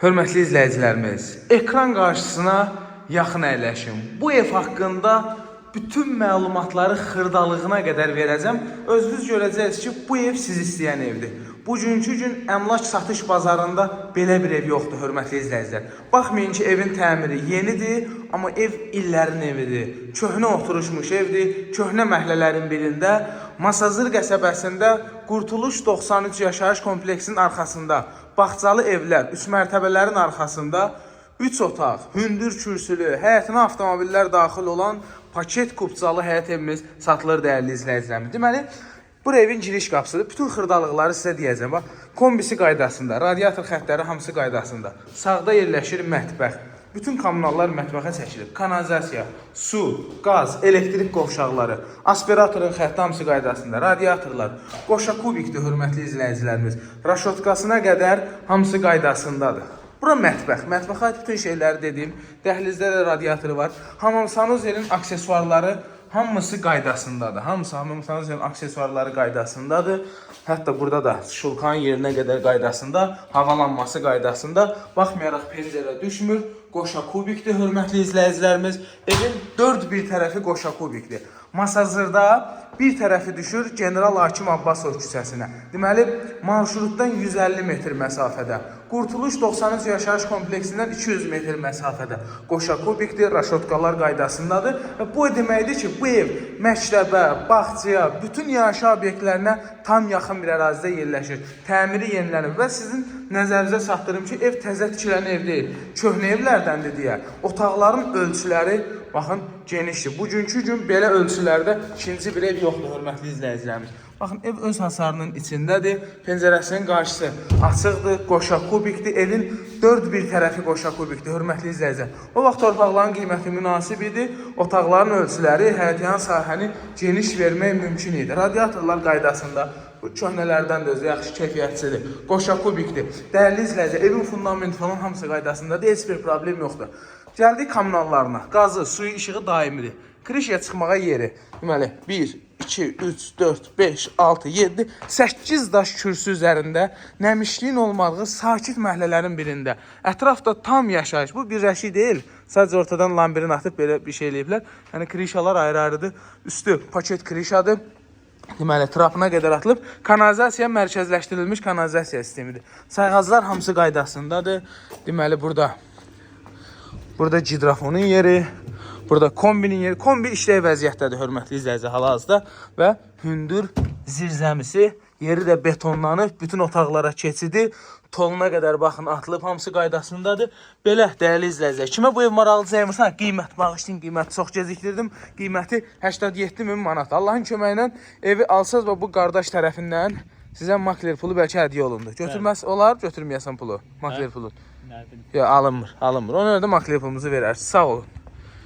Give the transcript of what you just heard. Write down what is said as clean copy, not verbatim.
Hörmətli izləyicilərimiz, ekran qarşısına yaxın əyləşin. Bu ev haqqında bütün məlumatları xırdalığına qədər verəcəm. Özünüz görəcəksiniz ki, bu ev siz istəyən evdir. Bugünkü gün əmlak satış bazarında belə bir ev yoxdur, hörmətli izləyicilər. Baxmayın ki, evin təmiri yenidir, amma ev illərin evidir. Köhnə oturuşmuş evdir, köhnə məhlələrin birində, Masazır qəsəbəsində Qurtuluş 93 yaşayış kompleksinin arxasında, Bağçalı evlər, 3 mərtəbələrin arxasında 3 otaq, hündür kürsülü, həyətinə avtomobillər daxil olan paket kupçalı həyət evimiz satılır dəyərli izləyicilərimiz. Deməli, bu evin giriş qapısıdır. Bütün xırdalıqları sizə deyəcəm. Bax, kombisi qaydasında, radiator xəttləri hamısı qaydasında. Sağda yerləşir mətbəx. Bütün kommunallar mətbəxə çəkilir. Kanalizasiya, su, qaz, elektrik qovşaqları, aspiratorun xətti hamısı qaydasında. Radiatorlar, qoşa kubikdir, hörmətli izləyicilərimiz. Raşotkasına qədər hamısı qaydasındadır. Bura mətbəx. Mətbəxə aid bütün şeyləri dedim. Dəhlizdə də radiatoru var. Hamam sanuzelin aksesuarları hamısı qaydasındadır. Hamam sanuzelin aksesuarları qaydasındadır. Hətta burada da şulkanın yerinə qədər qaydasında, havalanması qaydasında. Baxmayaraq pəncərə düşmür. Qoşa kubikdir, hörmətli izləyicilərimiz. Evin dörd bir tərəfi qoşa kubikdir. Masazırda bir tərəfi düşür General Hakim Abbasov küçəsinə. Deməli, marşrutdan 150 metr məsafədə. Qurtuluş 93 yaşayış kompleksindən 200 metr məsafədə. Qoşa kubikdir, raşotkalar qaydasındadır. Və bu deməkdir ki, bu ev məktəbə, bağçaya, bütün yaşayış obyektlərinə tam yaxın bir ərazidə yerləşir. Təmiri yenilənir və sizin nəzərinizə çatdırım ki, ev təzə tikilən ev deyil. Köhnə evlərdəndir deyə. Otaqların ölçüləri baxın genişdir. Bugünkü gün belə ölçülərdə ikinci bir ev yoxdur, hörmətli izləyicilərimiz. Baxın, ev öz hasarının içindədir. Pəncərəsinin qarşısı açıqdır, qoşa kubikdir. Evin dörd bir tərəfi qoşa kubikdir, hörmətli izləyicilər. O vaxt torpaqların qiyməti münasib idi. Otaqların ölçüləri, həyətyan sahəni geniş vermək mümkün idi. Radiatorlar qaydasında. Bu köhnələrdən də özü yaxşı keyfiyyətçidir. Qoşa kubikdir. Dəyərli izləyicilər, evin fundamenti falan hamısı qaydasındadır. Heç bir problem yoxdur. Gəldik kommunallarına. Qazı, suyu, işığı daimidir. Krişaya çıxmağa yeri. Deməli, 1, 2, 3, 4, 5, 6, 7, 8 daş kürsü üzərində nəmişliyin olmadığı sakit məhəllələrin birində. Ətrafda tam yaşayış. Bu birləşik deyil. Sadəcə ortadan lambirin atıb belə bir şey eləyiblər. Yəni, krişalar ayrı-ayrıdır. Üstü paket krişadır. Deməli, trapına qədər atılıb. Kanalizasiya mərkəzləşdirilmiş kanalizasiya sistemidir. Sayğaclar hamısı qaydasındadır. Deməli, burada gidrafonun yeri, burada kombinin yeri. Kombi işləyə vəziyyətdədir, hörmətli izləyicilər, hal-hazırda. Və hündür zirzəmisi, yeri də betonlanıb, bütün otaqlara keçidi, toluna qədər baxın, atılıb, hamısı qaydasındadır. Belə, dəyərli izləyicilər, kimə bu ev maraqlı cəyməsə, qiymət bağışlayın, qiyməti çox gecikdirdim. Qiyməti 87 min manat. Allahın köməyi ilə evi alsaz və bu qardaş tərəfindən sizə makler pulu bəlkə hədiyyə olundu. Götürməz olar, götürməyəsən pulu, makler pulu. Yox, alınmır. Ona görə də makler pulumuzu verərsiniz. Sağ olun.